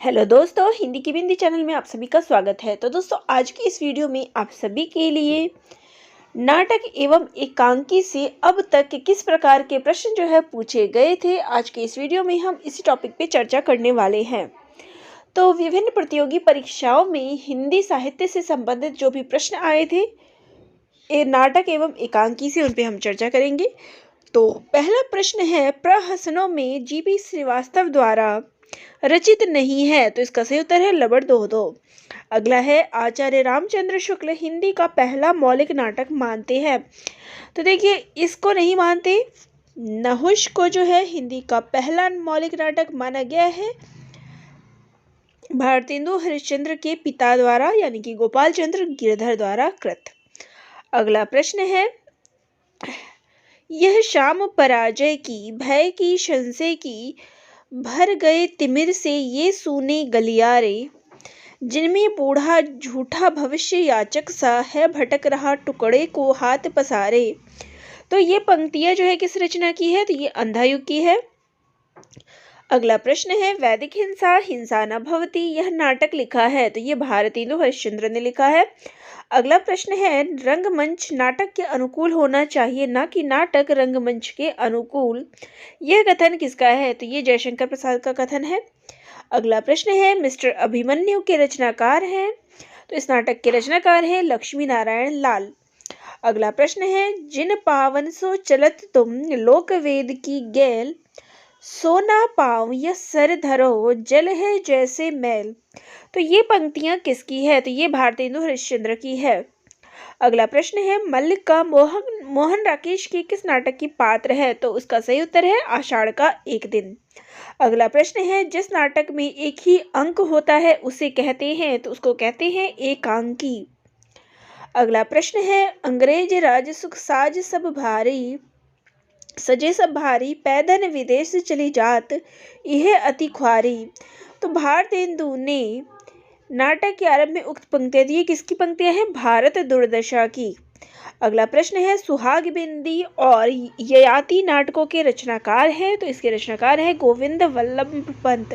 Hello दोस्तों, हिंदी की बिंदी channel में आप सभी का स्वागत है। तो दोस्तों, आज की इस वीडियो में आप सभी के लिए नाटक एवं एकांकी से अब तक के किस प्रकार के प्रश्न जो है पूछे गए थे, आज के इस वीडियो में हम इसी टॉपिक पे चर्चा करने वाले हैं। तो विभिन्न प्रतियोगी परीक्षाओं में हिंदी साहित्य से संबंधित जो भी प्रश्न आए थे नाटक एवं एकांकी से, उन पे हम चर्चा करेंगे। तो पहला प्रश्न है, प्रहसनों में जीबी श्रीवास्तव द्वारा रचित नहीं है, तो इसका सही उत्तर है लबड़ दो दो। अगला है, आचार्य रामचंद्र शुक्ल हिंदी का पहला मौलिक नाटक मानते हैं। तो देखिए, इसको नहीं मानते। नहुष को जो है हिंदी का पहला मौलिक नाटक माना गया है भारतेंदु हरिश्चंद्र के पिता द्वारा, यानी कि गोपाल चंद्र गिरधर द्वारा कृत। अगला प्रश्न है, यह शाम पराजय की भय की संशय की भर गए तिमिर से ये सूने गलियारे, जिनमें बूढ़ा झूठा भविष्य याचक सा है भटक रहा टुकड़े को हाथ पसारे। तो ये पंक्तियां जो है किस रचना की है, तो ये अंधायुग की है। अगला प्रश्न है, वैदिक हिंसा हिंसा न भवती यह नाटक लिखा है, तो ये भारतेंदु हरिश्चंद्र ने लिखा है। अगला प्रश्न है, रंगमंच नाटक के अनुकूल होना चाहिए, ना कि नाटक रंगमंच के अनुकूल, यह कथन किसका है, तो ये जयशंकर प्रसाद का कथन है। अगला प्रश्न है, मिस्टर अभिमन्यु के रचनाकार हैं, तो इस नाटक के रचनाकार हैं लक्ष्मी नारायण लाल। अगला प्रश्न है, जिन पावन सो चलत तुम लोक वेद की गैल, सोना पाँव या सर धरो जल है जैसे मैल। तो ये पंक्तियां किसकी है, तो ये भारतेंदु हरिश्चंद्र की है। अगला प्रश्न है, मल्लिक का मोहन राकेश के किस नाटक की पात्र है, तो उसका सही उत्तर है आषाढ़ का एक दिन। अगला प्रश्न है, जिस नाटक में एक ही अंक होता है उसे कहते हैं, तो उसको कहते हैं एकांकी। अगला प्रश्न है, अंग्रेज राज सुख साज सब भारी, सजे सब भारी पैदन विदेश चली जात, यह अति ख्वारी। तो भारतेंदु ने नाटक के आरंभ में उक्त पंक्तियां दी, किसकी पंक्तियां हैं, भारत दुर्दशा की। अगला प्रश्न है, सुहाग बिंदी और ययाति नाटकों के रचनाकार हैं, तो इसके रचनाकार हैं गोविंद वल्लभ पंत।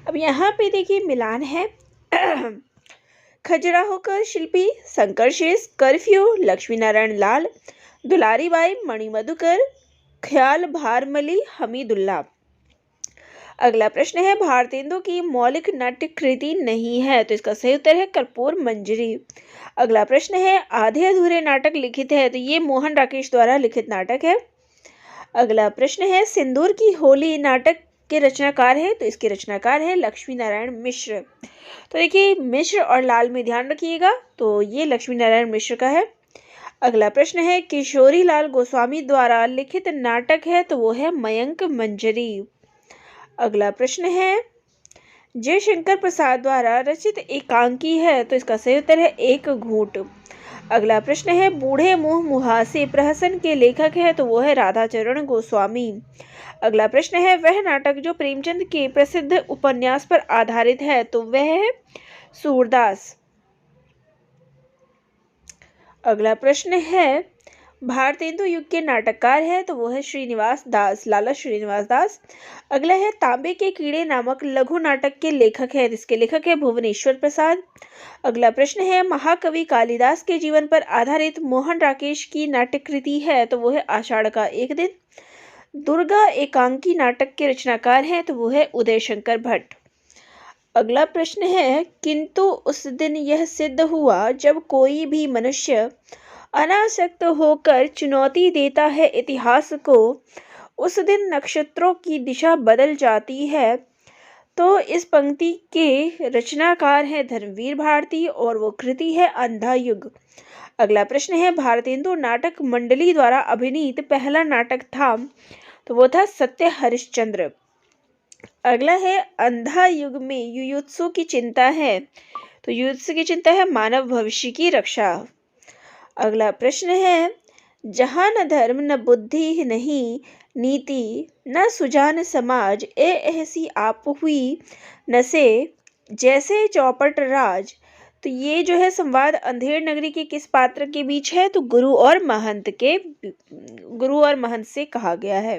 अब यहाँ पे देखिए मिलान है, खजुराहो का शिल्पी शंकर शेष, कर्फ्यू लक्ष्मी नारायण लाल, दुलारी बाई मणि मधुकर, ख्याल भारमली हमीदुल्ला। अगला प्रश्न है, भारतेंदु की मौलिक नाट्य कृति नहीं है, तो इसका सही उत्तर है कर्पूर मंजरी। अगला प्रश्न है, आधे अधूरे नाटक लिखित है, तो ये मोहन राकेश द्वारा लिखित नाटक है। अगला प्रश्न है, सिंदूर की होली नाटक के रचनाकार है, तो इसके रचनाकार है लक्ष्मी नारायण मिश्र। तो देखिए मिश्र और लाल में ध्यान रखिएगा, तो ये लक्ष्मी नारायण मिश्र का है। अगला प्रश्न है, किशोरी लाल गोस्वामी द्वारा लिखित नाटक है, तो वो है मयंक मंजरी। अगला प्रश्न है, जयशंकर प्रसाद द्वारा रचित एकांकी है, तो इसका सही उत्तर है एक घूंट। अगला प्रश्न है, बूढ़े मुंह मुहासे प्रहसन के लेखक है, तो वो है राधाचरण गोस्वामी। अगला प्रश्न है, वह नाटक जो प्रेमचंद के प्रसिद्ध उपन्यास पर आधारित है, तो वह है सूरदास। अगला प्रश्न है, भारतेंदु युग के नाटककार है, तो वो है श्रीनिवास दास, लाला श्रीनिवास दास। अगला है, तांबे के कीड़े नामक लघु नाटक के लेखक है, इसके लेखक है भुवनेश्वर प्रसाद। अगला प्रश्न है, महाकवि कालिदास के जीवन पर आधारित मोहन राकेश की नाटक कृति है, तो वो है आषाढ़ का एक दिन। दुर्गा एकांकी नाटक के रचनाकार हैं, तो वो है उदय शंकर भट्ट। अगला प्रश्न है, किंतु उस दिन यह सिद्ध हुआ जब कोई भी मनुष्य अनासक्त होकर चुनौती देता है इतिहास को, उस दिन नक्षत्रों की दिशा बदल जाती है। तो इस पंक्ति के रचनाकार हैं धर्मवीर भारती और वो कृति है अंधायुग। अगला प्रश्न है, भारतेंदु नाटक मंडली द्वारा अभिनीत पहला नाटक था, तो वो था सत्य हरिश्चंद्र। अगला है, अंधायुग में युयुत्सु की चिंता है, तो युयुत्सु की चिंता है मानव भविष्य की रक्षा। अगला प्रश्न है, जहाँ न धर्म न बुद्धि नहीं नीति न सुजान समाज, ए ऐसी आप हुई न से जैसे चौपट राज। तो ये जो है संवाद अंधेर नगरी के किस पात्र के बीच है, तो गुरु और महंत से कहा गया है।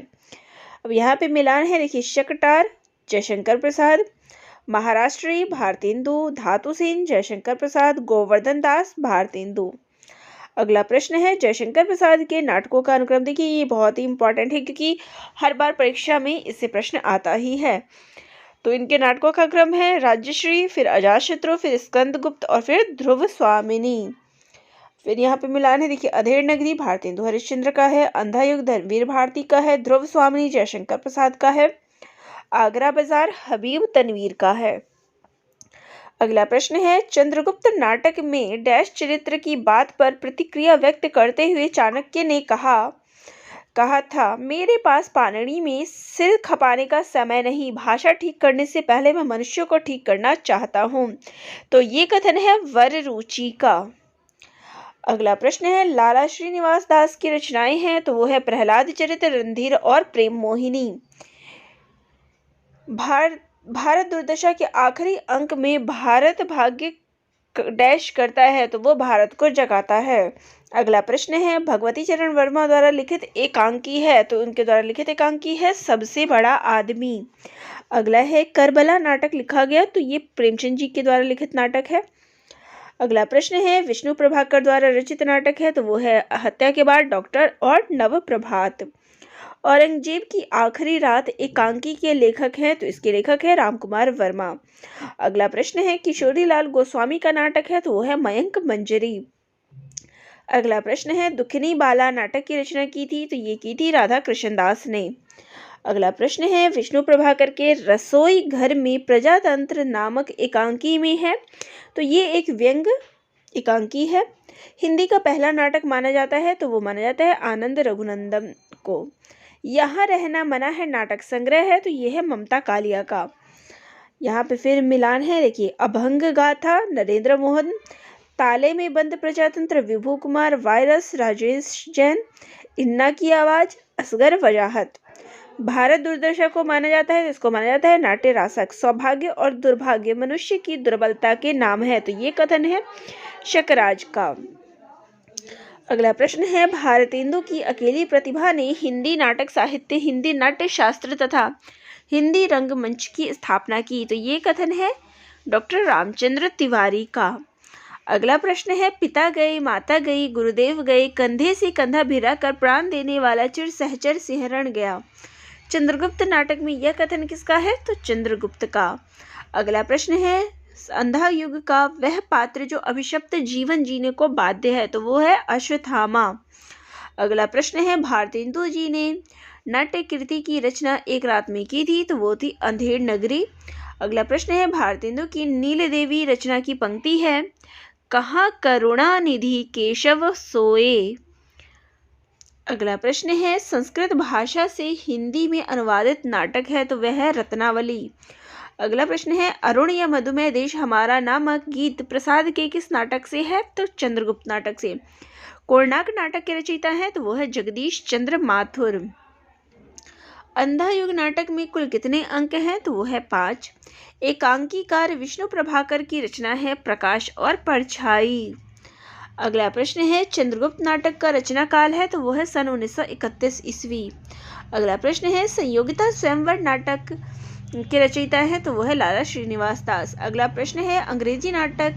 अब यहाँ पे मिलान है, देखिए शकटार जयशंकर प्रसाद, महाराष्ट्री भारतेंदु, धातुसेन, जयशंकर प्रसाद, गोवर्धन दास, भारतेंदु। अगला प्रश्न है जयशंकर प्रसाद के नाटकों का अनुक्रम। देखिए ये बहुत ही इंपॉर्टेंट है क्योंकि हर बार परीक्षा में इससे प्रश्न आता ही है। तो इनके नाटकों का क्रम है राज्यश्री, फिर अजातशत्रु, फिर स्कंदगुप्त और फिर ध्रुव स्वामिनी। फिर यहाँ पे मिलान है, देखिए अधेड़ नगरी भारतेंदु हरिश्चंद्र का है, अंधा युग धर्मवीर भारती का है, ध्रुव स्वामिनी जयशंकर प्रसाद का है, आगरा बाजार हबीब तनवीर का है। अगला प्रश्न है चंद्रगुप्त नाटक में डैश चरित्र की बात पर प्रतिक्रिया व्यक्त करते हुए चाणक्य ने कहा था, मेरे पास पाणिनि में सिर खपाने का समय नहीं, भाषा ठीक करने से पहले मैं मनुष्यों को ठीक करना चाहता हूँ। तो ये कथन है वर रुचि का। अगला प्रश्न है लाला श्रीनिवास दास की रचनाएं हैं, तो वो है प्रहलाद चरित, रणधीर और प्रेम मोहिनी। भारत दुर्दशा के आखिरी अंक में भारत भाग्य डैश करता है, तो वो भारत को जगाता है। अगला प्रश्न है भगवती चरण वर्मा द्वारा लिखित एकांकी है, तो उनके द्वारा लिखित एकांकी है सबसे बड़ा आदमी। अगला है करबला नाटक लिखा गया, तो ये प्रेमचंद जी के द्वारा लिखित नाटक है। अगला प्रश्न है विष्णु प्रभाकर द्वारा रचित नाटक है, तो वो है हत्या के बाद डॉक्टर और नव प्रभात। औरंगजेब की आखिरी रात एकांकी के लेखक हैं, तो इसके लेखक है रामकुमार वर्मा। अगला प्रश्न है किशोरी लाल गोस्वामी का नाटक है, तो वो है मयंक मंजरी। अगला प्रश्न है दुखनी बाला नाटक की रचना की थी, तो ये की थी राधा कृष्णदास ने। अगला प्रश्न है विष्णु प्रभाकर के रसोई घर में प्रजातंत्र नामक एकांकी में है, तो ये एक व्यंग एकांकी है। हिंदी का पहला नाटक माना जाता है, तो वो माना जाता है आनंद रघुनंदन को। यहाँ रहना मना है नाटक संग्रह है, तो ये है ममता कालिया का। यहाँ पे फिर मिलान है, देखिए अभंग गाथा नरेंद्र मोहन, ताले में बंद प्रजातंत्र विभू कुमार, वायरस राजेश जैन, इन्ना की आवाज असगर वजाहत। भारत दुर्दशा को माना जाता है, इसको माना जाता है नाट्य रासक। सौभाग्य और दुर्भाग्य मनुष्य की दुर्बलता के नाम है, तो ये कथन है शकराज का। अगला प्रश्न है भारतेंदु की अकेली प्रतिभा ने हिंदी नाटक साहित्य, हिंदी नाट्य शास्त्र तथा हिंदी रंगमंच की स्थापना की, तो ये कथन है डॉक्टर रामचंद्र तिवारी का। अगला प्रश्न है पिता गए माता गई गुरुदेव गए, कंधे से कंधा भिड़ा कर प्राण देने वाला चिर सहचर सिंहरण गया। चंद्रगुप्त नाटक में यह कथन किसका है, तो चंद्रगुप्त का। अगला प्रश्न है अंधा युग का वह पात्र जो अभिशप्त जीवन जीने को बाध्य है, तो वो है अश्वत्थामा। अगला प्रश्न है भारतेंदु जी ने नाट्य कृति की रचना एक रात में की थी, तो वो थी अंधेड़ नगरी। अगला प्रश्न है भारतेंदु की नील देवी रचना की पंक्ति है कहाँ करुणा निधि केशव सोए। अगला प्रश्न है संस्कृत भाषा से हिंदी में अनुवादित नाटक है, तो वह है रत्नावली। अगला प्रश्न है अरुण या मधुमेह देश हमारा नामक गीत प्रसाद के किस नाटक से है, तो चंद्रगुप्त नाटक से। कोणार्क नाटक के रचयिता है, तो वो है जगदीश चंद्र माथुर। अंधा युग नाटक में कुल कितने अंक हैं, तो वो है 5। एकांकीकार विष्णु प्रभाकर की रचना है प्रकाश और परछाई। अगला प्रश्न है चंद्रगुप्त नाटक का रचना काल है, तो वो है सन 1931 ईस्वी। अगला प्रश्न है संयोगिता स्वयंवर नाटक के रचयिता है, तो वो है लाला श्रीनिवास दास। अगला प्रश्न है अंग्रेजी नाटक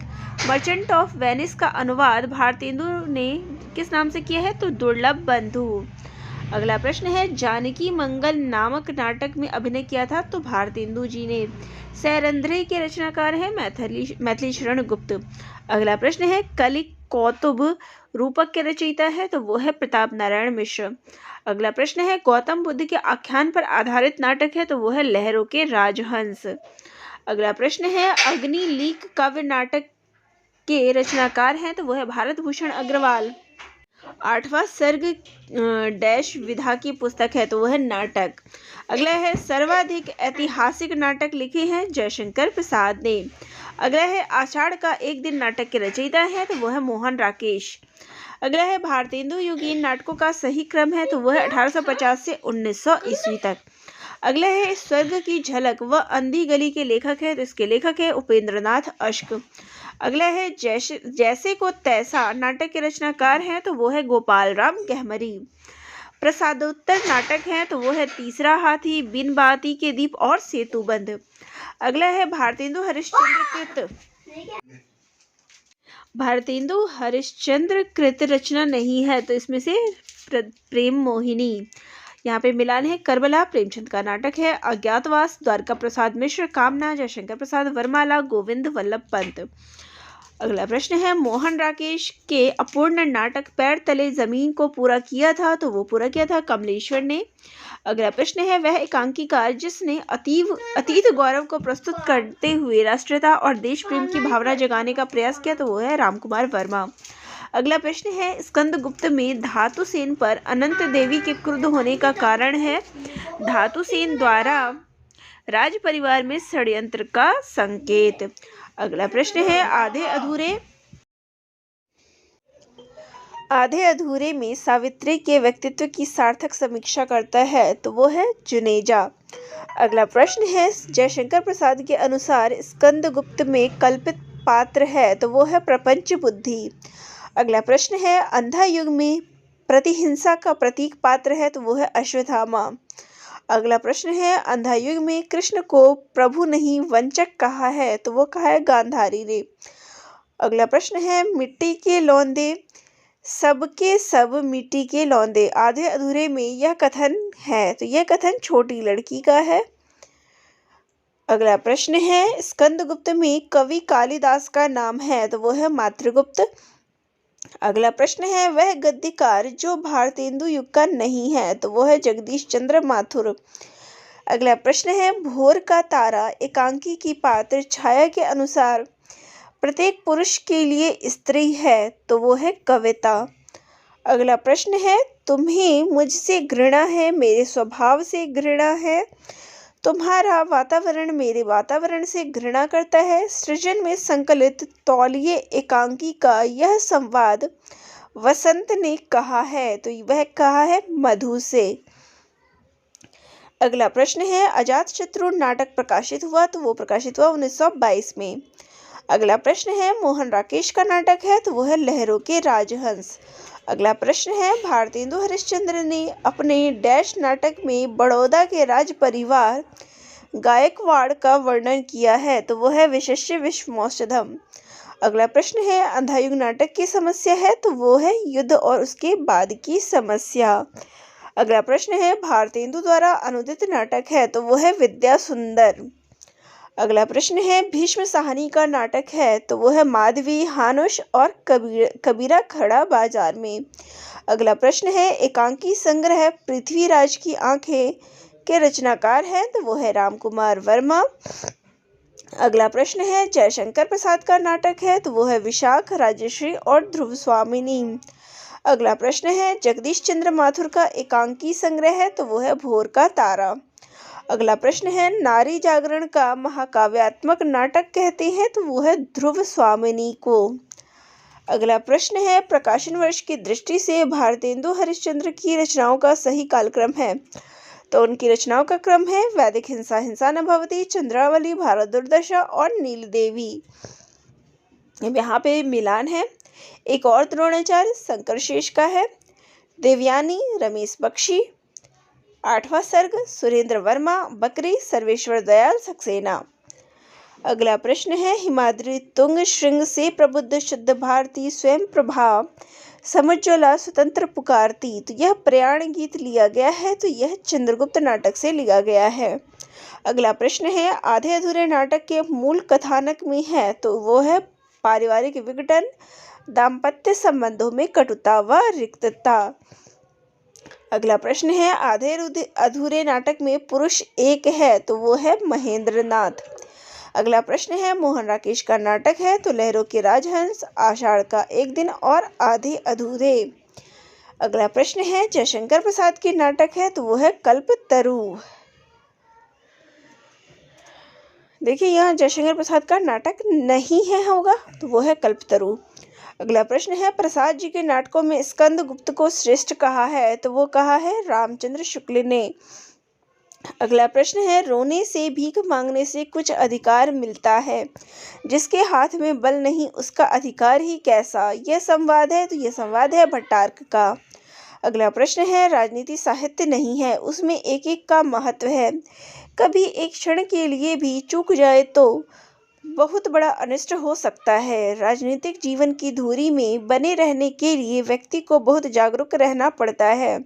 मर्चेंट ऑफ वेनिस का अनुवाद भारतेंदु ने किस नाम से किया है, तो दुर्लभ बंधु। अगला प्रश्न है जानकी मंगल नामक नाटक में अभिनय किया था, तो भारतेंदु जी ने। सैरंध्रे के रचनाकार है मैथिली शरण गुप्त। अगला प्रश्न है कलि कौतुब रूपक के रचयिता है, तो वो है प्रताप नारायण मिश्र। अगला प्रश्न है गौतम बुद्ध के आख्यान पर आधारित नाटक है, तो वो है लहरों के राजहंस। अगला प्रश्न है अग्निलीक काव्य नाटक के रचनाकार हैं, तो वो है भारत भूषण अग्रवाल। 8वां सर्ग डैश विधा की पुस्तक है, तो वो है नाटक। अगला है सर्वाधिक ऐतिहासिक नाटक लिखे हैं जयशंकर प्रसाद ने। अगला है आषाढ़ का एक दिन नाटक के रचयिता है, तो वो है मोहन राकेश। अगला है भारतेंदु युगीन नाटकों का सही क्रम है, तो वह है 1850 से 1900 ईस्वी तक। अगला है स्वर्ग की झलक व अंधी गली के लेखक है, तो इसके लेखक है उपेंद्रनाथ अश्क। अगला है जैसे को तैसा नाटक के रचनाकार हैं, तो वो है गोपाल राम गहमरी। प्रसादोत्तर नाटक है, तो वो है तीसरा हाथी, बिन बाती के दीप और सेतुबंध। अगला है भारतेंदु हरिश्चंद्र कृत। भारतेंदु हरिश्चंद्र कृत रचना नहीं है, तो इसमें से प्रेम मोहिनी। यहाँ पे मिलान है करबला प्रेमचंद का नाटक है। अज्ञातवास द्वारका प्रसाद मिश्र। कामना जयशंकर प्रसाद वर्माला गोविंद वल्लभ पंत। अगला प्रश्न है मोहन राकेश के अपूर्ण नाटक पैर तले जमीन को पूरा किया था, तो वो पूरा किया था कमलेश्वर ने। अगला प्रश्न है वह एकांकीकार जिसने अतीत गौरव को प्रस्तुत करते हुए राष्ट्रीयता और देश प्रेम की भावना जगाने का प्रयास किया, तो वो है रामकुमार वर्मा। अगला प्रश्न है स्कंदगुप्त में धातुसेन पर अनंत देवी के क्रुद्ध होने का कारण है धातुसेन द्वारा राज परिवार में षड्यंत्र का संकेत। अगला प्रश्न है आधे अधूरे में सावित्री के व्यक्तित्व की सार्थक समीक्षा करता है, तो वो है जुनेजा। अगला प्रश्न है जयशंकर प्रसाद के अनुसार स्कंदगुप्त में कल्पित पात्र है, तो वो है प्रपंच बुद्धि। अगला प्रश्न है अंधा युग में प्रतिहिंसा का प्रतीक पात्र है, तो वो है अश्वत्थामा। अगला प्रश्न है अंधा युग में कृष्ण को प्रभु नहीं वंचक कहा है, तो वो कहा है गांधारी ने। अगला प्रश्न है मिट्टी के लौंदे सबके सब मिट्टी के लौंदे आधे अधूरे में यह कथन है, तो यह कथन छोटी लड़की का है। अगला प्रश्न है स्कंदगुप्त में कवि कालिदास का नाम है, तो वो है मातृगुप्त। अगला प्रश्न है वह गद्यकार जो भारतेंदु युग का नहीं है, तो वो है जगदीश चंद्र माथुर। अगला प्रश्न है भोर का तारा एकांकी की पात्र छाया के अनुसार प्रत्येक पुरुष के लिए स्त्री है, तो वो है कविता। अगला प्रश्न है तुम्हें मुझसे घृणा है मेरे स्वभाव से घृणा है, तुम्हारा वातावरण मेरे वातावरण से घृणा करता है। सृजन में संकलित तौलिए एकांकी का यह संवाद वसंत ने कहा है, तो वह कहा है मधु से। अगला प्रश्न है अजातशत्रु नाटक प्रकाशित हुआ, तो वो प्रकाशित हुआ 1922 में। अगला प्रश्न है मोहन राकेश का नाटक है, तो वो है लहरों के राजहंस। अगला प्रश्न है भारतेंदु हरिश्चंद्र ने अपने डैश नाटक में बड़ौदा के राज परिवार गायकवाड़ का वर्णन किया है, तो वो है विशेष्य विश्वमौषधम। अगला प्रश्न है अंधायुग नाटक की समस्या है, तो वो है युद्ध और उसके बाद की समस्या। अगला प्रश्न है भारतेंदु द्वारा अनुदित नाटक है, तो वो है विद्या सुंदर। अगला प्रश्न है भीष्म साहनी का नाटक है, तो वो है माधवी हानुष और कबीरा खड़ा बाजार में। अगला प्रश्न है एकांकी संग्रह पृथ्वीराज की आंखें के रचनाकार हैं, तो वो है रामकुमार वर्मा। अगला प्रश्न है जयशंकर प्रसाद का नाटक है, तो वो है विशाख राजश्री और ध्रुव स्वामिनी। अगला प्रश्न है जगदीश चंद्र माथुर का एकांकी संग्रह है, तो वो है भोर का तारा। अगला प्रश्न है नारी जागरण का महाकाव्यात्मक नाटक कहते हैं, तो वो है ध्रुव स्वामिनी को। अगला प्रश्न है प्रकाशन वर्ष की दृष्टि से भारतेंदु हरिश्चंद्र की रचनाओं का सही कालक्रम है, तो उनकी रचनाओं का क्रम है वैदिक हिंसा हिंसा न भवति, चंद्रावली, भारत दुर्दशा और नीलदेवी। यहाँ पे मिलान है। एक और द्रोणाचार्य शंकर शेष का है, देवयानी रमेश बख्शी। 8वां सर्ग सुरेंद्र वर्मा बकरी सर्वेश्वर दयाल सक्सेना। अगला प्रश्न है हिमाद्री तुंग श्रृंग से प्रबुद्ध शुद्ध भारती स्वयं प्रभा समुज्ज्वला स्वतंत्र पुकारती, तो यह प्रयाण गीत लिया गया है, तो यह चंद्रगुप्त नाटक से लिया गया है। अगला प्रश्न है आधे अधूरे नाटक के मूल कथानक में है, तो वो है पारिवारिक विघटन, दाम्पत्य संबंधों में कटुता व रिक्तता। अगला प्रश्न है आधे अधूरे नाटक में पुरुष एक है, तो वो है महेंद्रनाथ। अगला प्रश्न है मोहन राकेश का नाटक है, तो लहरों के राजहंस, आषाढ़ का एक दिन और आधे अधूरे। अगला प्रश्न है जयशंकर प्रसाद के नाटक है, तो वो है कल्पतरु। देखिए यहाँ जयशंकर प्रसाद का नाटक नहीं है होगा, तो वो है कल्पतरु। अगला प्रश्न है प्रसाद जी के नाटकों में स्कंदगुप्त को श्रेष्ठ कहा है, तो वो कहा है रामचंद्र शुक्ल ने। अगला प्रश्न है रोने से भीख मांगने से कुछ अधिकार मिलता है, जिसके हाथ में बल नहीं उसका अधिकार ही कैसा, यह संवाद है, तो यह संवाद है भट्टार्क का। अगला प्रश्न है राजनीति साहित्य नहीं है, उसमें एक एक का महत्व है, कभी एक क्षण के लिए भी चूक जाए तो बहुत बड़ा अनिष्ट हो सकता है। राजनीतिक जीवन की धुरी में बने रहने के लिए व्यक्ति को बहुत जागरूक रहना पड़ता है।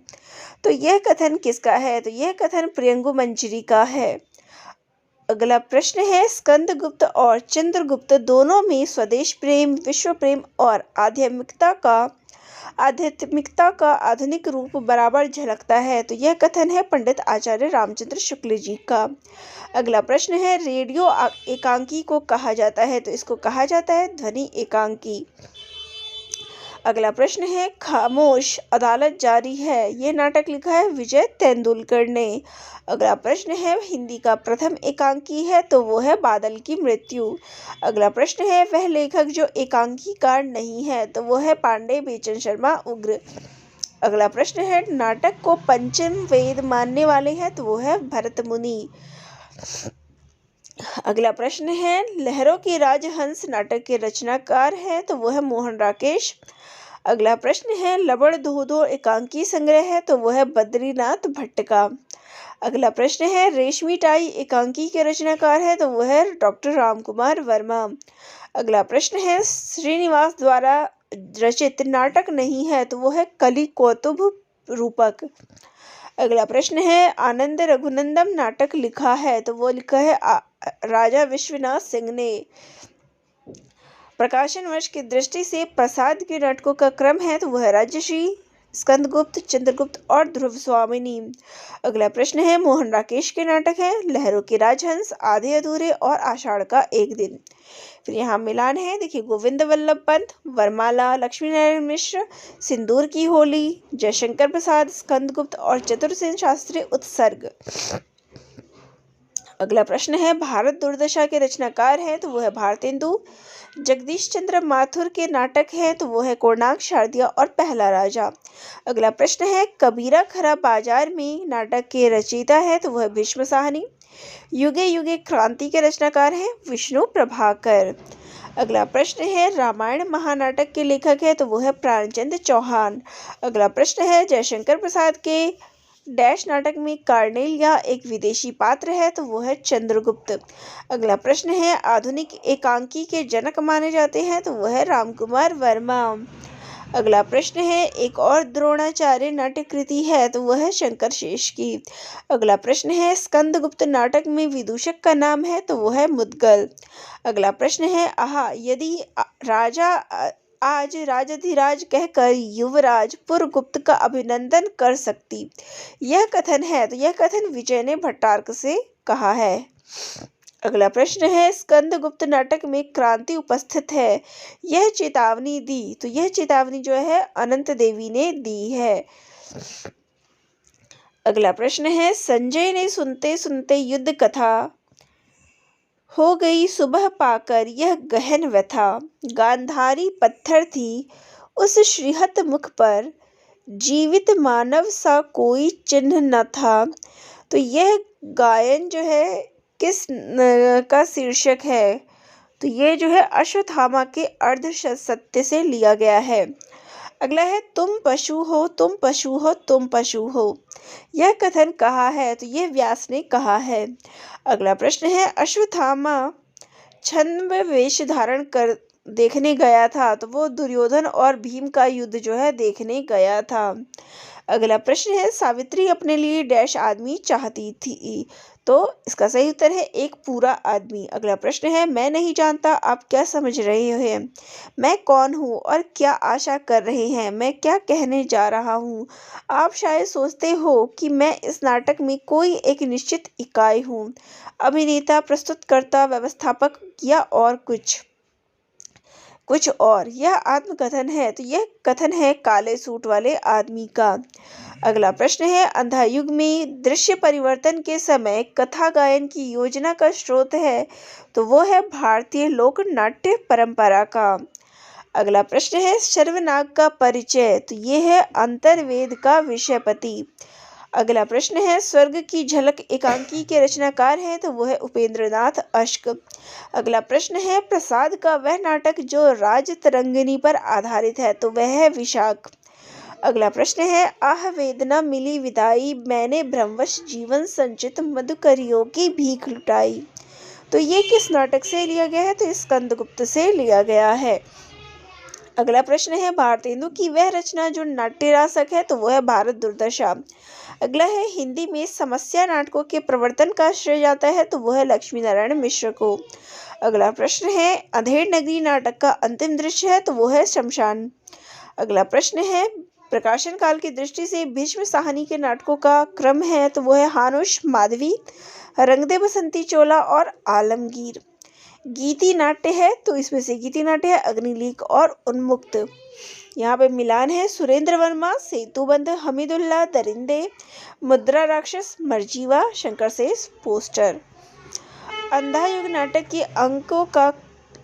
तो यह कथन किसका है? तो यह कथन प्रियंगु मंजरी का है। अगला प्रश्न है, स्कंदगुप्त और चंद्रगुप्त दोनों में स्वदेश प्रेम, विश्व प्रेम और आध्यात्मिकता का आधुनिक रूप बराबर झलकता है। तो यह कथन है पंडित आचार्य रामचंद्र शुक्ल जी का। अगला प्रश्न है, रेडियो एकांकी को कहा जाता है? तो इसको कहा जाता है ध्वनि एकांकी। अगला प्रश्न है, खामोश अदालत जारी है, ये नाटक लिखा है विजय तेंदुलकर ने। अगला प्रश्न है, हिंदी का प्रथम एकांकी है? तो वो है बादल की मृत्यु। अगला प्रश्न है, वह लेखक जो एकांकीकार नहीं है? तो वो है पांडे बेचन शर्मा उग्र। अगला प्रश्न है, नाटक को पंचम वेद मानने वाले हैं? तो वो है भरत मुनि। अगला प्रश्न है, लहरों के राजहंस नाटक के रचनाकार हैं? तो वो है मोहन राकेश। अगला प्रश्न है, लबड़ दो दो एकांकी संग्रह है? तो वो है बद्रीनाथ भट्ट का। अगला प्रश्न है, रेशमी टाई एकांकी के रचनाकार है? तो वो है डॉक्टर रामकुमार वर्मा। अगला प्रश्न है, श्रीनिवास द्वारा रचित नाटक नहीं है? तो वो है कलि कौतुभ रूपक। अगला प्रश्न है, आनंद रघुनंदन नाटक लिखा है? तो वो लिखा है राजा विश्वनाथ सिंह ने। प्रकाशन वर्ष की दृष्टि से प्रसाद के नाटकों का क्रम है? तो वह राजश्री, स्कंदगुप्त, चंद्रगुप्त और ध्रुव स्वामिनी। अगला प्रश्न है, मोहन राकेश के नाटक है? लहरों के राजहंस, आधे अधूरे और आषाढ़ का एक दिन। फिर यहाँ मिलान है, देखिए, गोविंद वल्लभ पंत, वरमाला, लक्ष्मी नारायण मिश्र, सिंदूर की होली, जयशंकर प्रसाद, स्कंदगुप्त और चतुरसेन शास्त्री उत्सर्ग। अगला प्रश्न है, भारत दुर्दशा के रचनाकार हैं? तो वो है भारतेंदु। जगदीश चंद्र माथुर के नाटक है? तो वो है कोणार्क, शारदिया और पहला राजा। अगला प्रश्न है, कबीरा खरा बाजार में नाटक के रचयिता है? तो वो है भीष्म साहनी। युगे युगे क्रांति के रचनाकार हैं? विष्णु प्रभाकर। अगला प्रश्न है, रामायण महानाटक के लेखक है? तो वो है प्राणचंद चौहान। अगला प्रश्न है, जयशंकर प्रसाद के डैश नाटक में कार्नेलिया एक विदेशी पात्र है? तो वो है चंद्रगुप्त। अगला प्रश्न है, आधुनिक एकांकी के जनक माने जाते हैं? तो वो है रामकुमार वर्मा। अगला प्रश्न है, एक और द्रोणाचार्य नाट्य कृति है? तो वह है शंकर शेष की। अगला प्रश्न है, स्कंदगुप्त नाटक में विदूषक का नाम है? तो वह है मुद्गल। अगला प्रश्न है, आहा, यदि राजा आज राजाधिराज कहकर युवराज पुरगुप्त का अभिनंदन कर सकती, यह कथन है? तो यह कथन विजय ने भट्टारक से कहा है। अगला प्रश्न है, स्कंदगुप्त नाटक में क्रांति उपस्थित है, यह चेतावनी दी? तो यह चेतावनी जो है अनंत देवी ने दी है। अगला प्रश्न है, संजय ने सुनते सुनते युद्ध कथा हो गई सुबह पाकर यह गहन व्यथा, गांधारी पत्थर थी उस श्रीहत मुख पर, जीवित मानव सा कोई चिन्ह न था। तो यह गायन जो है किस का शीर्षक है? तो ये जो है अश्वत्थामा के अर्ध सत्य से लिया गया है। अगला है, तुम पशु हो, तुम पशु हो, तुम पशु हो, यह कथन कहा है? तो ये व्यास ने कहा है। अगला प्रश्न है, अश्वत्थामा छद्म वेश धारण कर देखने गया था? तो वो दुर्योधन और भीम का युद्ध जो है देखने गया था। अगला प्रश्न है, सावित्री अपने लिए डैश आदमी चाहती थी? तो इसका सही उत्तर है एक पूरा आदमी। अगला प्रश्न है, मैं नहीं जानता आप क्या समझ रहे हैं, मैं कौन हूँ और क्या आशा कर रहे हैं, मैं क्या कहने जा रहा हूँ। आप शायद सोचते हो कि मैं इस नाटक में कोई एक निश्चित इकाई हूँ, अभिनेता, प्रस्तुतकर्ता, व्यवस्थापक या और कुछ और। यह आत्मकथन है? तो यह कथन है काले सूट वाले आदमी का। अगला प्रश्न है, अंधायुग में दृश्य परिवर्तन के समय कथा गायन की योजना का स्रोत है? तो वो है भारतीय लोक नाट्य परंपरा का। अगला प्रश्न है, सर्वनाग का परिचय? तो ये है अंतर्वेद का विषयपति। अगला प्रश्न है, स्वर्ग की झलक एकांकी के रचनाकार हैं? तो वो है उपेंद्रनाथ अश्क। अगला प्रश्न है, प्रसाद का वह नाटक जो राज तरंगिणी पर आधारित है? तो वह है विशाख। अगला प्रश्न है, आह वेदना मिली विदाई, मैंने भ्रमवश जीवन संचित मधुकरियों की भीख लुटाई। तो ये किस नाटक से लिया गया है? तो स्कंदगुप्त से लिया गया है। अगला प्रश्न है, भारतेंदु की वह रचना जो नाट्य रासक है, तो वो है भारत दुर्दशा। अगला है, हिंदी में समस्या नाटकों के प्रवर्तन का श्रेय जाता है, तो वो है लक्ष्मी नारायण मिश्र को। अगला प्रश्न है, अंधेर नगरी नाटक का अंतिम दृश्य है, तो वो है शमशान। अगला प्रश्न है, प्रकाशन काल की दृष्टि से भीष्म साहनी के नाटकों का क्रम है, तो वो है हानुष, माधवी, रंगदे बसंती चोला और आलमगीर। गीति नाट्य है, तो इसमें से गीति नाट्य है अग्निलीक और उन्मुक्त। यहाँ पे मिलान है, सुरेंद्र वर्मा, सेतुबंध, हमीदुल्लाह, दरिंदे, मुद्रा राक्षस, मरजीवा, शंकर शेष, पोस्टर। अंधा युग नाटक के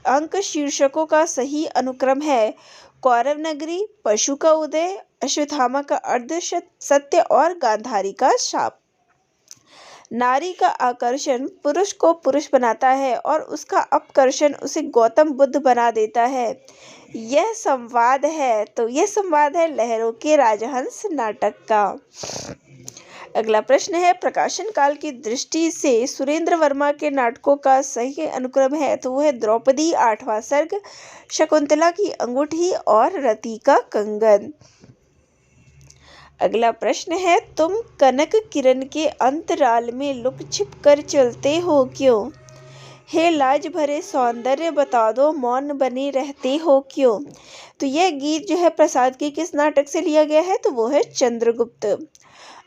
अंक शीर्षकों का सही अनुक्रम है, कौरव नगरी, पशु का उदय, अश्वत्थामा का अर्ध सत्य और गांधारी का शाप। नारी का आकर्षण पुरुष को पुरुष बनाता है और उसका अपकर्षण उसे गौतम बुद्ध बना देता है। यह संवाद है, तो यह संवाद है लहरों के राजहंस नाटक का। अगला प्रश्न है, प्रकाशन काल की दृष्टि से सुरेंद्र वर्मा के नाटकों का सही अनुक्रम है, तो वह है द्रौपदी, आठवां सर्ग, शकुंतला की अंगूठी और रति का कंगन। अगला प्रश्न है, तुम कनक किरण के अंतराल में लुक छिप कर चलते हो क्यों? हे लाज भरे सौंदर्य बता दो, मौन बने रहते हो क्यों? तो यह गीत जो है प्रसाद के किस नाटक से लिया गया है? तो वो है चंद्रगुप्त।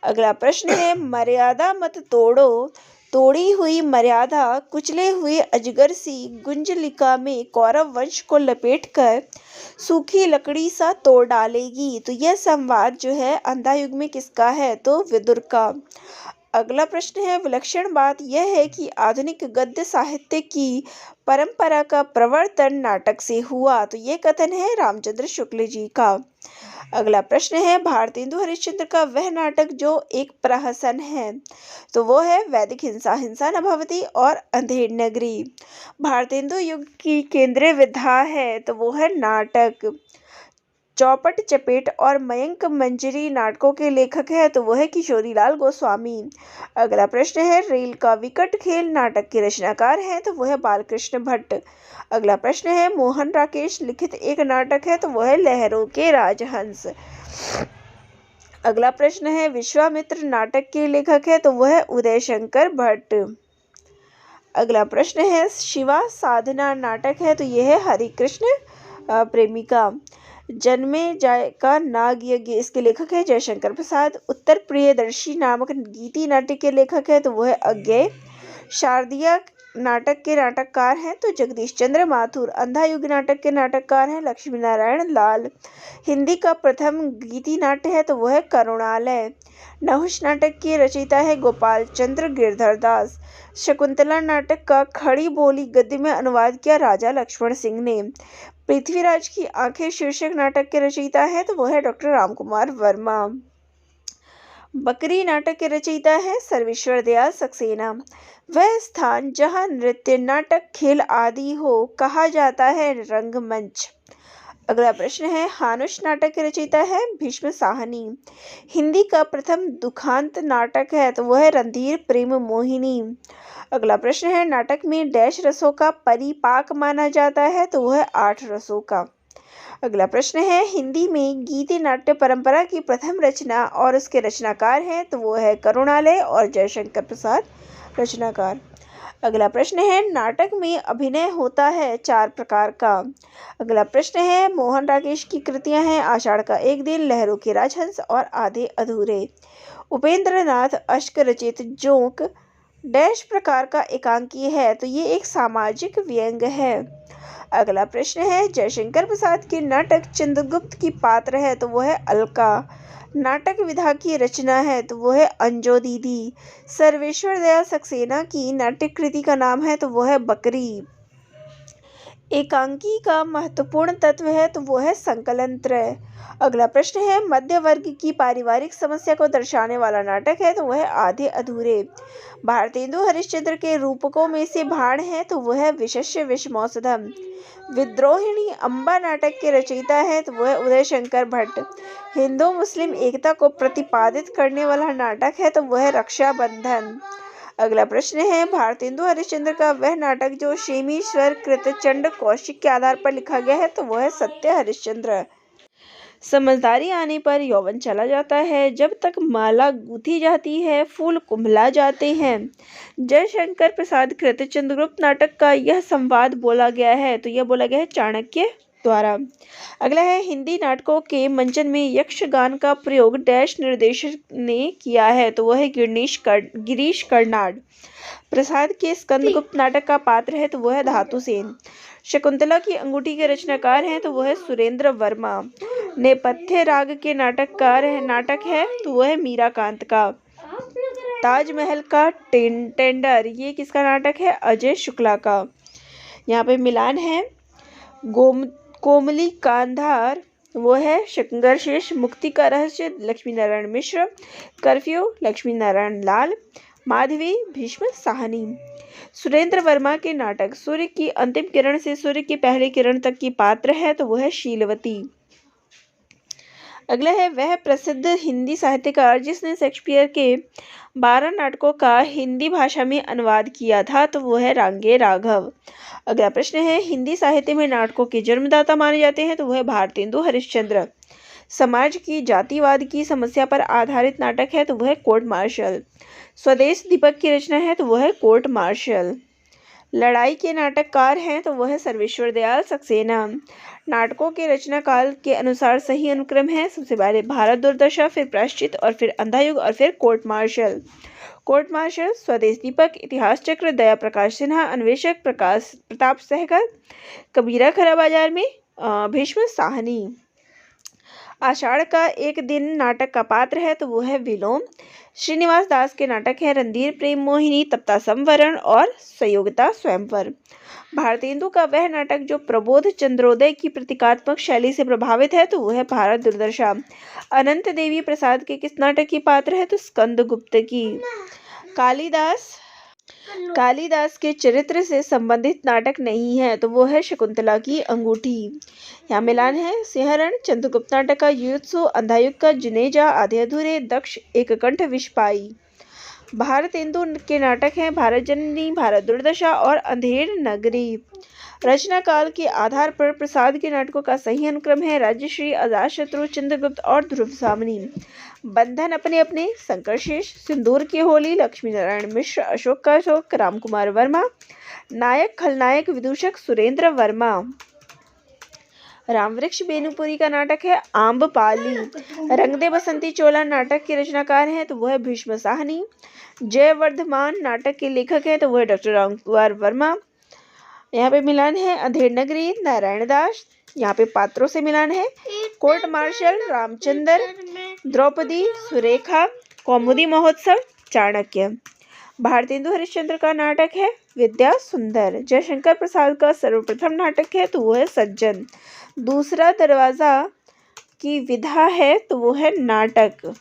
अगला प्रश्न है, मर्यादा मत तोड़ो, तोड़ी हुई मर्यादा कुचले हुए अजगर सी गुंजलिका में कौरव वंश को लपेटकर सूखी लकड़ी सा तोड़ डालेगी। तो यह संवाद जो है अंधा युग में किसका है? तो विदुर का। अगला प्रश्न है, विलक्षण बात यह है कि आधुनिक गद्य साहित्य की परंपरा का प्रवर्तन नाटक से हुआ। तो ये कथन है रामचंद्र शुक्ल जी का। अगला प्रश्न है, भारतेंदु हरिश्चंद्र का वह नाटक जो एक प्रहसन है, तो वो है वैदिक हिंसा, हिंसा न भवति और अंधेर नगरी। भारतेंदु युग की केंद्रीय विधा है, तो वो है नाटक। चौपट, चपेट और मयंक मंजरी नाटकों के लेखक है, तो वो है किशोरीलाल गोस्वामी। अगला प्रश्न है, रेल का विकट खेल नाटक के रचनाकार हैं, तो वो है बालकृष्ण भट्ट। अगला प्रश्न है, मोहन राकेश लिखित एक नाटक है, तो वो है लहरों के राजहंस। अगला प्रश्न है, विश्वामित्र नाटक के लेखक है, तो वो है उदय शंकर भट्ट। अगला प्रश्न है, शिवा साधना नाटक है, तो यह है हरिकृष्ण प्रेमिका। जन्मे जाय का नाग यज्ञ, इसके लेखक है जयशंकर प्रसाद। उत्तर प्रियदर्शी नामक गीति नाटक के लेखक है, तो वो है अज्ञेय। शारदीय नाटक के नाटककार हैं, तो जगदीश चंद्र माथुर। अंधा युग नाटक के नाटककार हैं लक्ष्मी नारायण लाल। हिंदी का प्रथम गीति नाट्य है, तो वो है करुणालय। नहुष नाटक के रचयिता है गोपाल चंद्र गिरधर दास। शकुंतला नाटक का खड़ी बोली गद्य में अनुवाद किया राजा लक्ष्मण सिंह ने। पृथ्वीराज की आंखें शीर्षक नाटक के रचयिता है, तो वो है डॉक्टर रामकुमार वर्मा। बकरी नाटक के रचयिता है सर्वेश्वर दयाल सक्सेना। वह स्थान जहाँ नृत्य, नाटक, खेल आदि हो कहा जाता है रंगमंच। अगला प्रश्न है, हानुष नाटक के रचयिता है भीष्म साहनी। हिंदी का प्रथम दुखांत नाटक है, तो वह है रणधीर प्रेम मोहिनी। अगला प्रश्न है, नाटक में डैश रसों का परिपाक माना जाता है, तो वह है 8 रसों का। अगला प्रश्न है, हिंदी में गीति नाट्य परंपरा की प्रथम रचना और उसके रचनाकार हैं, तो वो है करुणालय और जयशंकर प्रसाद रचनाकार। अगला प्रश्न है, नाटक में अभिनय होता है 4 प्रकार का। अगला प्रश्न है, मोहन राकेश की कृतियां हैं आषाढ़ का एक दिन, लहरों के राजहंस और आधे अधूरे। उपेंद्र नाथ अश्क रचित जोंक डैश प्रकार का एकांकी है, तो ये एक सामाजिक व्यंग्य है। अगला प्रश्न है, जयशंकर प्रसाद के नाटक चंद्रगुप्त की पात्र है, तो वो है अलका। नाटक विधा की रचना है, तो वो है अंजो दीदी। सर्वेश्वर दयाल सक्सेना की नाट्य कृति का नाम है, तो वो है बकरी। एकांकी का महत्वपूर्ण तत्व है तो वो है संकलन त्रय। अगला प्रश्न है, मध्य वर्ग की पारिवारिक समस्या को दर्शाने वाला नाटक है तो वह है आधे अधूरे। भारतेंदु हरिश्चंद्र के रूपकों में से भाण है तो वह है विशस्य विषमौसधम। विद्रोहिणी अम्बा नाटक के रचयिता है तो वह उदय शंकर भट्ट। हिंदू मुस्लिम एकता को प्रतिपादित करने वाला नाटक है तो वह है रक्षाबंधन। अगला प्रश्न है, भारतेंदु हरिश्चंद्र का वह नाटक जो क्षेमीश्वर कृतचंड कौशिक के आधार पर लिखा गया है तो वह है सत्य हरिश्चंद्र। समझदारी आने पर यौवन चला जाता है, जब तक माला गूंथी जाती है फूल कुम्हला जाते हैं। जयशंकर प्रसाद कृतचंद्रगुप्त नाटक का यह संवाद बोला गया है तो यह बोला गया है चाणक्य द्वारा। अगला है, हिंदी नाटकों के मंचन में यक्षगान का प्रयोग डैश निर्देशक ने किया है तो वह है गिरीश कर्नाड। प्रसाद के स्कंदगुप्त नाटक का पात्र है तो वह है धातुसेन। शकुंतला की अंगूठी के रचनाकार हैं तो वह है सुरेंद्र वर्मा। नेपथ्य राग के नाटक है तो वह है मीराकांत का। ताजमहल का टेंडर ये किसका नाटक है? अजय शुक्ला का। यहाँ पे मिलान है, कोमली कांधार वो है शंकरशेष। मुक्ति का रहस्य लक्ष्मी नारायण मिश्र। कर्फ्यू लक्ष्मी नारायण लाल। माधवी भीष्म साहनी। सुरेंद्र वर्मा के नाटक सूर्य की अंतिम किरण से सूर्य की पहली किरण तक की पात्र है तो वह है शीलवती। अगला है, वह प्रसिद्ध हिंदी साहित्यकार जिसने शेक्सपियर के 12 नाटकों का हिंदी भाषा में अनुवाद किया था तो वह है रांगे राघव। अगला प्रश्न है, हिंदी साहित्य में नाटकों के जन्मदाता माने जाते हैं तो वह है भारतेंदु हरिश्चंद्र। समाज की जातिवाद की समस्या पर आधारित नाटक है तो वह है कोर्ट मार्शल। स्वदेश दीपक की रचना है तो वह है कोर्ट मार्शल। लड़ाई के नाटककार हैं तो वह है सर्वेश्वर दयाल सक्सेना। नाटकों के रचना काल के अनुसार सही अनुक्रम है, सबसे पहले भारत दुर्दशा, फिर प्रायश्चित और फिर अंधायुग और फिर कोर्ट मार्शल। कोर्ट मार्शल, स्वदेश दीपक, इतिहास चक्र, दया प्रकाश सिन्हा, अन्वेषक प्रताप सहगल, कबीरा खरा बाजार में भीष्म साहनी। आषाढ़ का एक दिन नाटक का पात्र है तो वो है विलोम। श्रीनिवास दास के नाटक है रणधीर प्रेम मोहिनी, तप्ता संवरण और संयोगिता स्वयंवर। भारतेंदु का वह नाटक जो प्रबोध चंद्रोदय की प्रतीकात्मक शैली से प्रभावित है तो वह है भारत दुर्दशा। अनंत देवी प्रसाद के किस नाटक की पात्र है तो स्कंदगुप्त की। कालिदास के चरित्र से संबंधित नाटक नहीं है तो वो है शकुंतला की अंगूठी। यहाँ मिलान है, सिंहरण चंद्रगुप्त नाटक का युत्सु, अंधायुग का जुनेजा, आधे अधूरे, दक्ष, एककंठ विषपाई। भारतेंदु के नाटक हैं भारत जननी, भारत दुर्दशा और अंधेर नगरी। रचना काल के आधार पर प्रसाद के नाटकों का सही अनुक्रम है राजश्री, अजातशत्रु, चंद्रगुप्त और ध्रुव सामनी। बंधन अपने अपने, शंकरशेष, सिंदूर की होली, लक्ष्मी नारायण मिश्र, अशोक का अशोक, रामकुमार वर्मा। नायक खलनायक विदूषक सुरेंद्र वर्मा। रामवृक्ष बेनुपुरी का नाटक है आम्बपाली। रंग दे बसंती चोला नाटक के रचनाकार हैं तो वह है भीष्म साहनी। जयवर्धमान नाटक के लेखक हैं तो वह है डॉक्टर रामकुमार वर्मा। यहाँ पे मिलान है, अंधेर नगरी नारायण दास। यहाँ पे पात्रों से मिलान है, कोर्ट मार्शल रामचंद्र, द्रौपदी, सुरेखा, कौमुदी महोत्सव, चाणक्य। भारतेंदु हरिश्चंद्र का नाटक है विद्या सुंदर। जयशंकर प्रसाद का सर्वप्रथम नाटक है तो वो है सज्जन। दूसरा दरवाजा की विधा है तो वो है नाटक।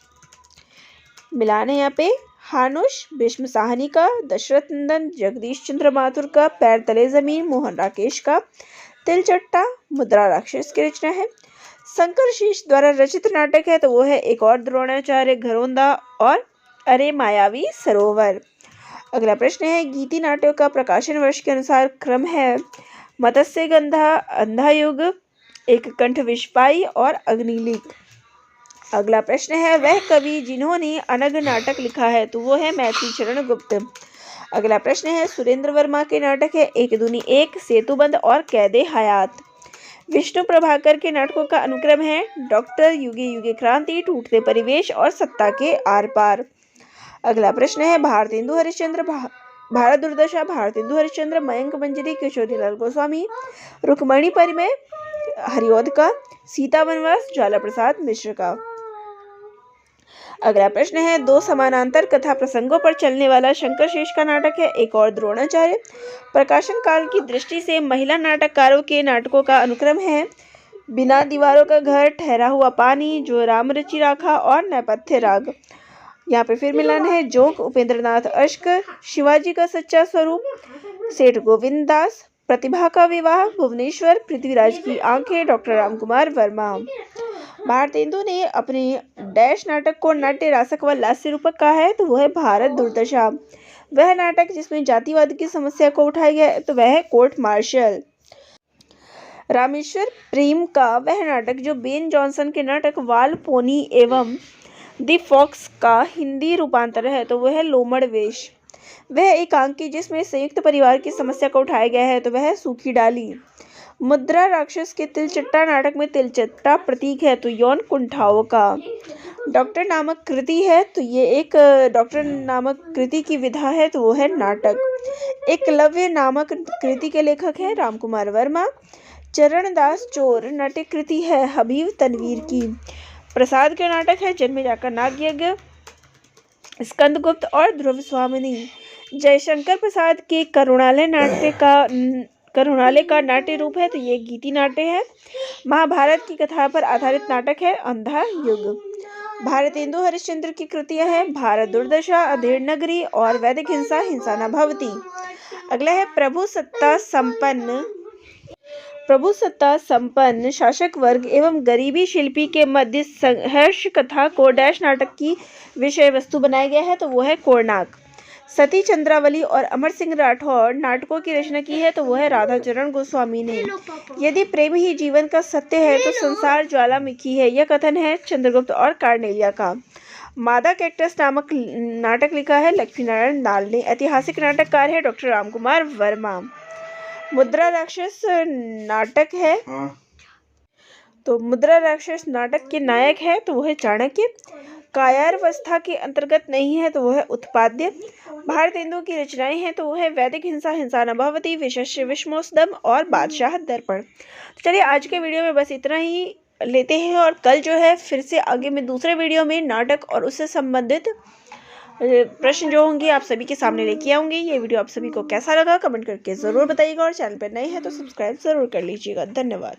मिलान है यहाँ पे, हानुश भीष्म साहनी का, दशरथ नंदन जगदीश चंद्र माथुर का, पैर तले जमीन मोहन राकेश का, तिलचट्टा मुद्रा राक्षस की रचना है। शंकरशेष द्वारा रचित नाटक है तो वो है एक और द्रोणाचार्य, घरोंदा और अरे मायावी सरोवर। अगला प्रश्न है, गीति नाट्यों का प्रकाशन वर्ष के अनुसार क्रम है मत्स्यगंधा, अंधायुग, एककंठ विषपाई और अग्निलिक। अगला प्रश्न है, वह कवि जिन्होंने अनग नाटक लिखा है तो वो है मैथिली चरण गुप्त। अगला प्रश्न है, सुरेंद्र वर्मा के नाटक है एक दूनी एक, सेतुबंद और कैदे हयात। विष्णु प्रभाकर के नाटकों का अनुक्रम है डॉक्टर युगे युगे क्रांति, टूटते परिवेश और सत्ता के आर पार। अगला प्रश्न है, भारतेंदु हरिश्चंद्र भारत दुर्दशा, भारतेंदु हरिश्चंद्र, मयंक मंजरी, किशोरीलाल गोस्वामी, रुक्मणी परिमय हरिऔध का, सीता वनवास ज्वाला प्रसाद मिश्र का। अगला प्रश्न है, दो समानांतर कथा प्रसंगों पर चलने वाला शंकर शेष का नाटक है, एक और द्रोणाचार्य। प्रकाशन काल की दृष्टि से महिला नाटककारों के नाटकों का अनुक्रम है बिना दीवारों का घर, ठहरा हुआ पानी, जो राम रचि राखा और नेपथ्य राग। यहाँ पे फिर मिलन है, जोंक, उपेंद्रनाथ अश्क, शिवाजी का सच्चा स्वरूप, सेठ गोविंद दास, प्रतिभा का विवाह, भुवनेश्वर, पृथ्वीराज की आंखें, डॉक्टर रामकुमार वर्मा। भारतेंदु ने अपने डैश नाटक को नाट्य रासक व लास्य रूपक कहा है, तो वह है भारत दुर्दशा। वह नाटक जिसमें जातिवाद की समस्या को उठाया गया है, तो वह है कोर्ट मार्शल। रामेश्वर प्रेम का वह नाटक जो बेन जॉनसन के नाटक वाल पोनी एवं द फॉक्स का हिंदी रूपांतर है, तो वह है लोमड़ वेश। वह एकांकी जिसमें संयुक्त परिवार की समस्या को उठाया गया है, तो वह है सूखी डाली। मुद्रा राक्षस के तिलचट्टा नाटक में तिलचट्टा प्रतीक है, तो यौन कुंठाओं का। डॉक्टर नामक कृति है, तो ये एक डॉक्टर नामक कृति की विधा है, तो वो है नाटक। एकलव्य नामक कृति के लेखक हैं रामकुमार वर्मा। चरणदास चोर नाट्य कृति है हबीब तनवीर की। प्रसाद के नाटक है जन्मेजा का नागयज्ञ, स्कंदगुप्त और ध्रुव स्वामिनी। जयशंकर प्रसाद के करुणालय का नाट्य रूप है, तो ये गीति नाट्य है। महाभारत की कथा पर आधारित नाटक है अंधा युग। भारतेंदु हरिश्चंद्र की कृतियां हैं भारत दुर्दशा, अधेड़ नगरी और वैदिक हिंसा, हिंसा न भवती। अगला है प्रभु सत्ता संपन्न शासक वर्ग एवं गरीबी शिल्पी के मध्य संघर्ष कथा को डैश नाटक की विषय वस्तु बनाया गया है, तो वो है कोणार्क। सती चंद्रावली और अमर सिंह राठौर नाटकों की रचना की है, तो वो है राधाचरण गोस्वामी ने। यदि प्रेम ही जीवन का सत्य है, तो संसार ज्वालामुखी है, यह कथन है चंद्रगुप्त और कार्नेलिया का। मादा कैक्टस नामक नाटक लिखा है लक्ष्मी नारायण नाल ने। ऐतिहासिक नाटककार है डॉक्टर रामकुमार वर्मा। मुद्रा राक्षस नाटक है, तो मुद्रा राक्षस नाटक के नायक है, तो वो है चाणक्य। कायावस्था के अंतर्गत नहीं है, तो वो है उत्पाद्य। भारतेंदु की रचनाएं हैं, तो वो है वैदिक हिंसा, हिंसा न भवती, विशस्य विष्मोसदम और बादशाह दर्पण। तो चलिए आज के वीडियो में बस इतना ही लेते हैं, और कल जो है फिर से आगे मैं दूसरे वीडियो में नाटक और उससे संबंधित प्रश्न जो होंगे आप सभी के सामने लेके आऊंगी। ये वीडियो आप सभी को कैसा लगा कमेंट करके ज़रूर बताइएगा, और चैनल पर नए हैं तो सब्सक्राइब ज़रूर कर लीजिएगा। धन्यवाद।